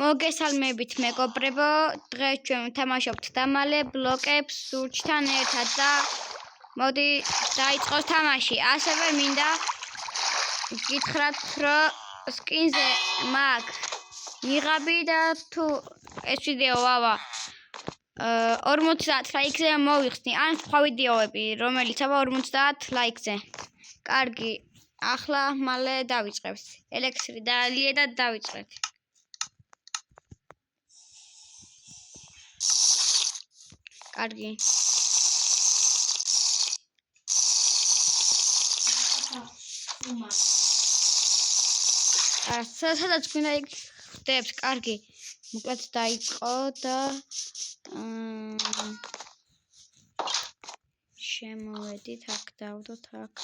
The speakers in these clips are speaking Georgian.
მოგესალმებით მეგობრებო, დღეს ჩვენ ვთამაშობთ დამალე ბლოკებს სურჩთან ერთად და მოდი დაიწყოს თამაში. ასევე მინდა გითხრათ, რომ სკინზე მაქვს ნიღაბი და თუ ეს ვიდეო ვავა 50 ლაიქზე მოვიხსნი, ან სხვა ვიდეოები, რომელიც ავა 50 ლაიქზე. კარგი, ახლა მალე დავიწყებთ. ელექსირი დაალია და დავიწყეთ. კარგი. სადაც გვინდა იქ ხდებს, კარგი. მოკლედ დაიწყო და შემოვედით, აქ დავდოთ, აქ.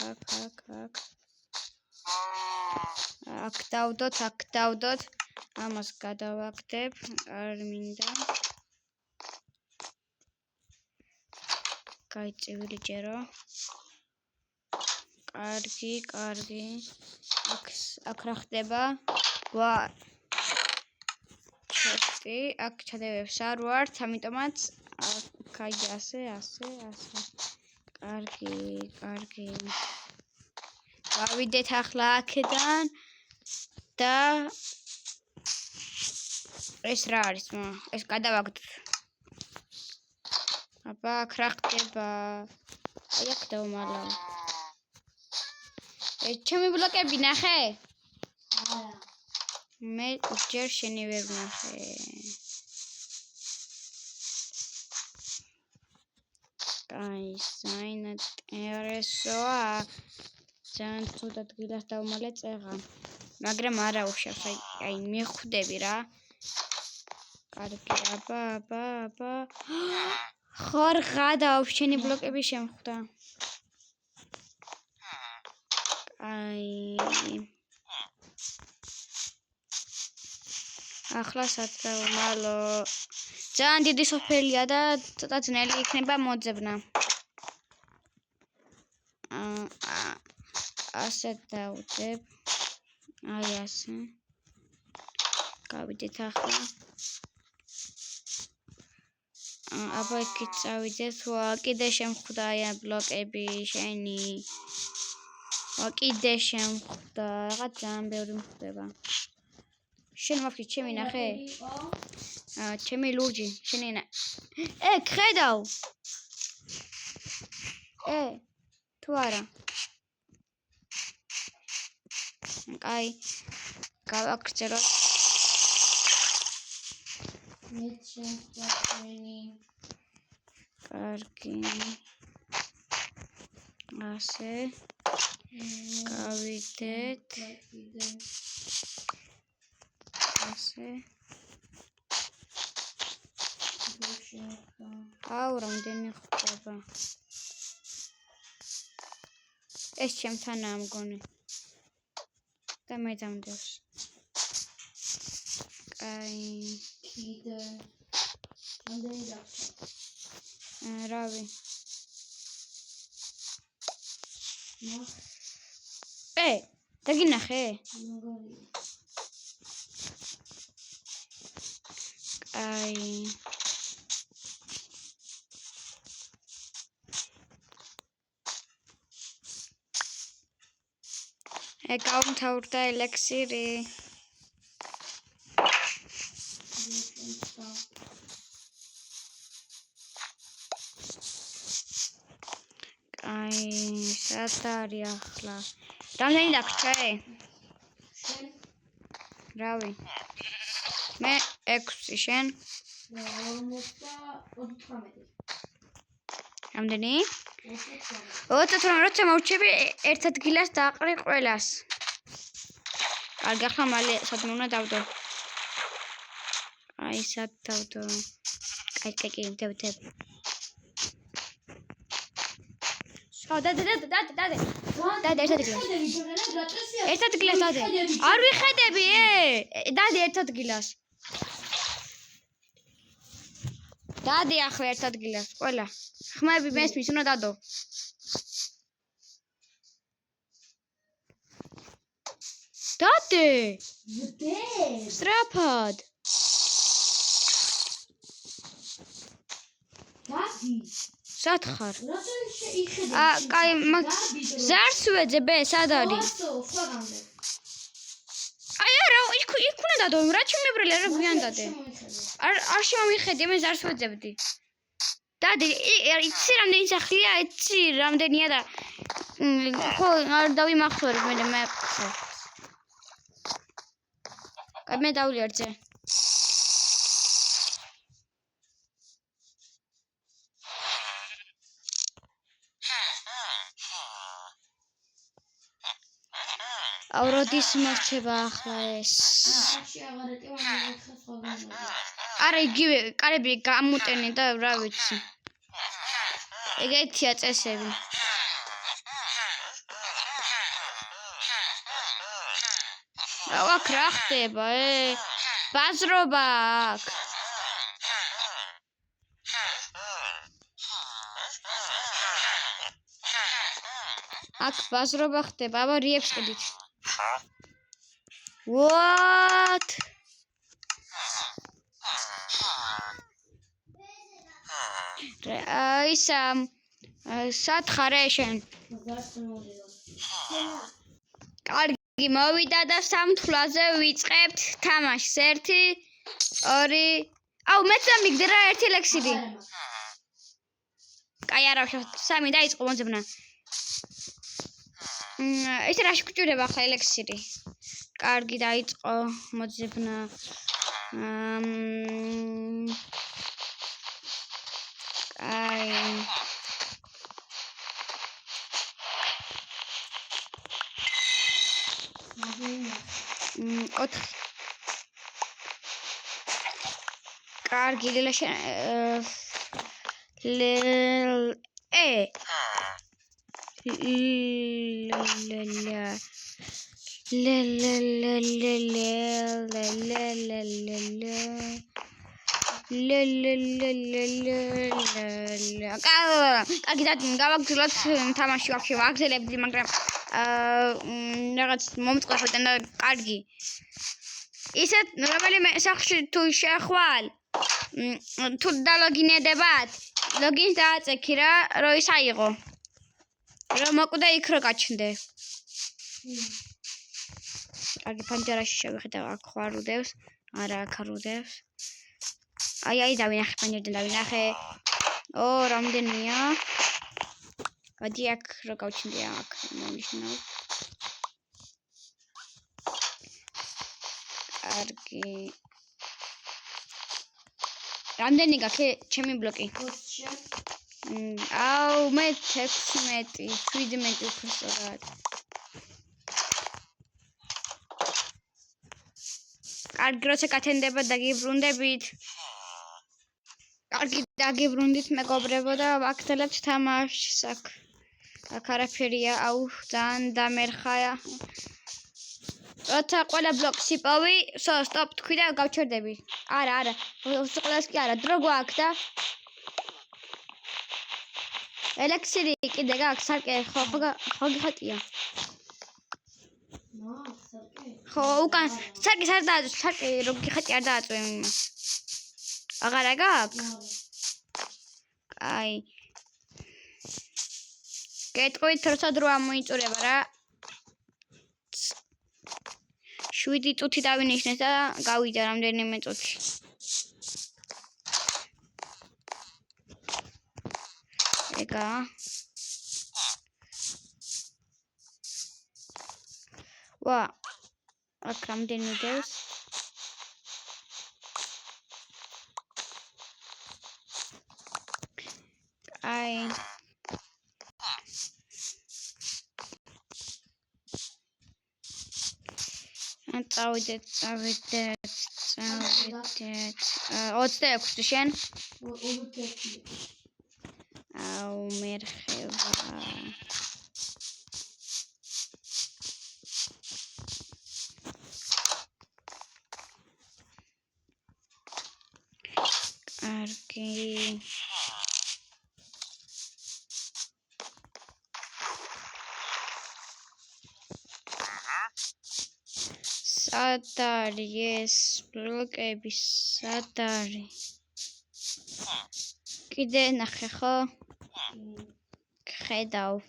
აქ დავდოთ, ამას გადავაგდებ, არ მინდა. გაიწვილი ჯერო. კარგი. აქ რა ხდება? ჩესტი, აქ ჩადევებს არ ვართ, ამიტომაც აქ ასე. კარგი. გავიდეთ ახლა აქედან და ეს რა არის? ეს გადავაგდოთ. აბა, აქ რა ხდება? აი აქ დავმალავ. ჩემი ბლოკები ნახე? არა. მე ჯერ შენი ვერ ვნახე. აი, საინტერესოა. ძალიან ცუდად გილას დავმალე წეღა. მაგრამ არა უშავს, აი მიხვდები რა. კარგი, აბა. ხარ გადავ შენი ბლოკები შემხვდა. ახლა სათრაუმალო. ძალიან დიდი სოფელია და ცოტა ძნელი იქნება მოძებნა. ასე დავდებ. აი ასე. გავიდეთ ახლა. აბა იქით წავიდეთ. კიდე შემხვდა აი ბლოკები შენი. კიდე შემხვდა. რაღაც ძალიან ბევრი მხვდება. შენ მაფიქრე ჩემი ნახე? ჩემი ლურჯი, შენი ხედავ. თუ არა. აი, გავაგრძელო. მე ჩემი. კარგი. ასე. გავიდეთ. ასე. აუ, რამდენი ხდება. ეს ჩემთანაა მგონი. და მე დამდევს. აი. კიდე. რამდენი დაგჭირდა? რავი. დაგინახე? აი. გამთავრდა ელექსირი. აი, სად არის ახლა? რამდენი დაგჭირე? რავი. მე 6 შენ? 54. რამდენი? 38. როცა მოვჩები ერთ ადგილას დააყრი ყველას. კარგი, ახლა მალე სადმე უნდა დავდო. აი, სად დავდო? კაი, დებ. დადე. ერთ ადგილას დადე. არ ვიხედები, დადე ერთ ადგილას. დადე ახლა ერთ ადგილას, ყველა. ხმები მესმის, უნდა დადო. დადე. სტრაფად. სად ხარ? კაი, ზარს ვეძებე, სად არის? აი არა, იქ უნდა დადო, რა ჩემებრელი არა გვიან დადე. არ შემომიხედი, მე ზარს ვეძებდი. დადი, იცი რამდენი სახლია, იცი რამდენია და ხო, არ დავიმახსოვრებ მე. მე დავლიარდზე. ავროდის მორჩება ახლა ეს. არა, იგივე კარები გამუტენი და რა ვიცი. ეგეთია წესები. აქ რა ხდება, ბაზრობა აქ. აქ ბაზრობა ხდება, აბა რიებს ყიდით. What? ისა სად ხარ შენ? კარგი, მოვიდა და სამთვლაზე ვიწყებთ თამაშს. 1 2 აუ მეც დამიგდე რა 1 ელექსირი. კაი არა, 3 დაიწყო მოძებნა. ესე რა შეგჭირდება ახლა ელექსირი? კარგი დაიწყო მოძებნა. აი 4 კარგი ლელა კარგი გავაგრძელოთ თამაში ვაფშე ვაგრძელებდი, მაგრამ რაღაც მომწყევიდან და კარგი. ისეთ რომელიმე სახლში თუ შეხვალ, თუ დალოგინედებათ, ლოგინს დააწექი რა, რომ ის აიღო. რომ მოკვდა იქ რო გაჩნდე. კარგი, პანჯერაში შევხედავ, აქ ხარ უდევს, არა აქ არ უდევს. აი დავინახე, პანჯერიდან დავინახე. რამდენია? გადი აქ რო გავჩნდე აქ მონიშნავ. კარგი. რამდენი გაქვს ჩემი ბლოკი? აუ მე 16, 17 უფრო სწორად. კარგი, როცა გათენდება დაგიბრუნდებით. კარგი, დაგიბრუნდით მეგობრებო და ვაგრძელებთ თამაშს აქ. აქ არაფერია, აუ ძალიან დამერხაა. როცა ყველა ბლოკს იპოვი, სტოპ თქვი და გავჩერდები. არა, ყველას კი არა, დრო გვაქვს და ელექსირი კიდე გაქვს, სარკე ხო გიხატია. ხო, უკან სარკე არ დააწვე, სარკე რო გიხატი არ დააწვე იმას. აღარა გაქვს? აი. გეტყვით, როცა დრო ამოიწურება რა. 7 წუთი დავინიშნეთ და გავიდა რამდენიმე წუთი. ეგა. ვა. აქ რამდენი დევს? აი. წავიდეთ. 26 შენ? აუ მერხევა. კარგი. სად არის ეს ბლოკები? სად არის? კიდე ნახე ხო? ხედავ.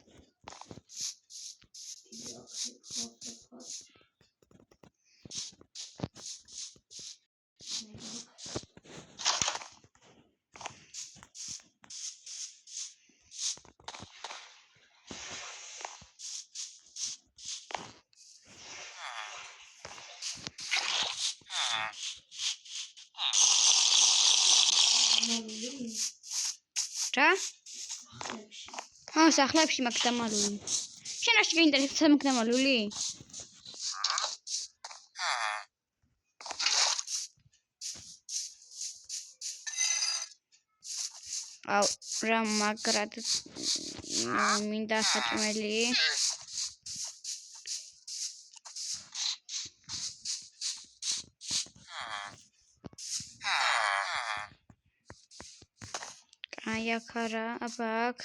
რა? სახლებში მაქვს დამალული. შენ არ შეგინტერესებს მაქვს დამალული? აუ, რა მაგრად მინდა საჭმელი. აი აქ არა, აბა აქ.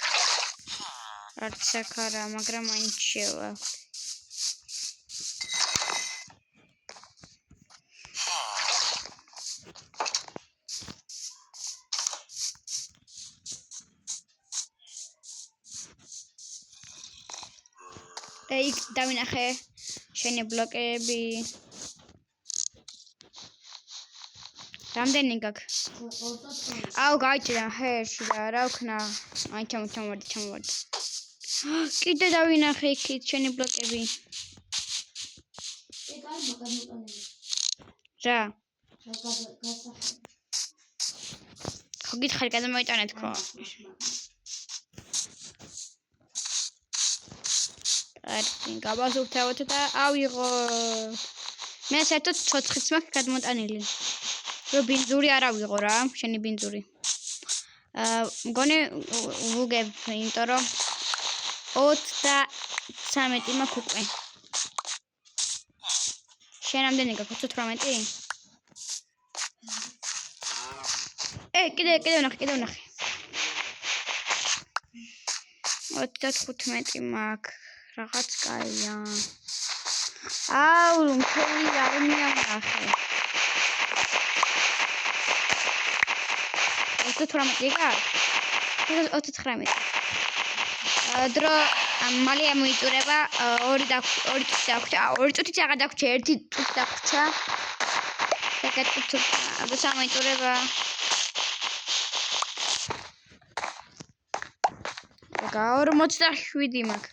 არც აქ არა, მაგრამ მაინც შევა. ეი, დავინახე შენი ბლოკები. რამდენი გაქვს? აუ, გაიჭირა ჰერში და რა ვქნა? აი, ჩამოვარდი. კიდე დავინახე იქით შენი ბლოკები. რა? ხო გითხარი გადამოიტანეთ ხო? კარგი, გავაზრდავთ და ავიღოთ. მე საერთოდ ცოცხლიც მაქვს გადმოტანილი. რო ბინძური არ ავიღო რა, შენი ბინძური. მგონი ვუგებ, იმიტომ რომ 33 მაქვს უკვე. შენ რამდენი გაქვს? 18? კიდე ვნახე. 35 მაქვს. რაღაც კაია. აუ, მთელი არმია ნახე. 18 გაქვს? 39. დრო მალე მოიწურება 2 წუთი აღარ დაგვრჩა, 1 წუთი დაგვრჩა. აბა სამოიწურება. გა 47 მაქვს.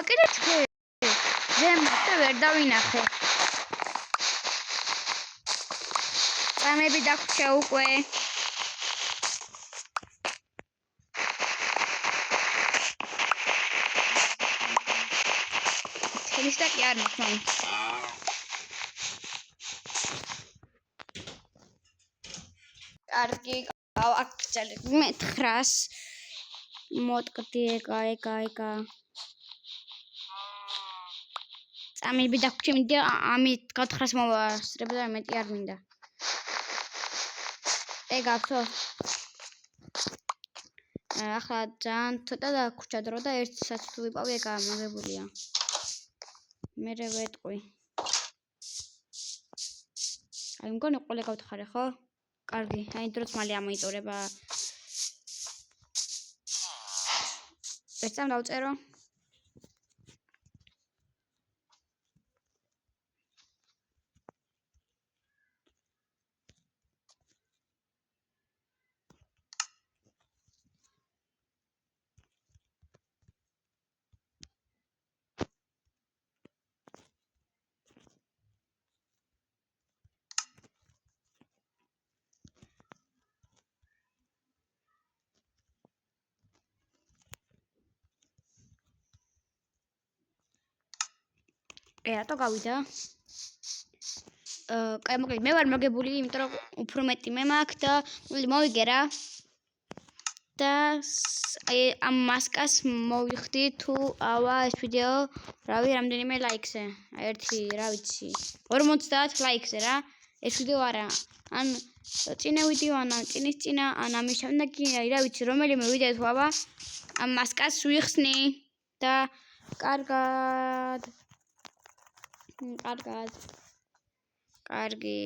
კიდე თქვი. ზემოთ ვერ დავინახე. წამები დაგვრჩა უკვე. თელიშტა კი არ მაქვს მაინც. კარგი, აქ წელით მე 900 მოტკდი ეგა. წამები დაგვრჩა, მინდა ამით 900 მოვასწრებ და მეტი არ მინდა. ეგაფო. ახლა ძალიან ცოტა დაგვრჩა დრო და 1 საათი თუ ვიპოვე ეგა მოგებულია. მერე ვეტყვი. აი მგონი ყოლე გავთხარე ხო? კარგი, აი დროც მალე ამოიწურება. ერთამ დავწერო. რატო გავიდა? მოკლედ მე ვარ მოგებული, იმიტომ რომ უფრო მეტი მე მაქვს და მოვიგე რა. და ამ მასკას მოვიხდი თუ ავა ეს ვიდეო, რავი, რამდენიმე ლაიქზე. ერთი, რა ვიცი, 50 ლაიქზე რა. ეს ვიდეო არა. ან წინა ვიდეო, ან წინის წინა, ან ამის შემდეგი, რა ვიცი, რომელიმე ვიდეო თუ ავა, ამ მასკას ვიხსნი და კარგად. კარგი.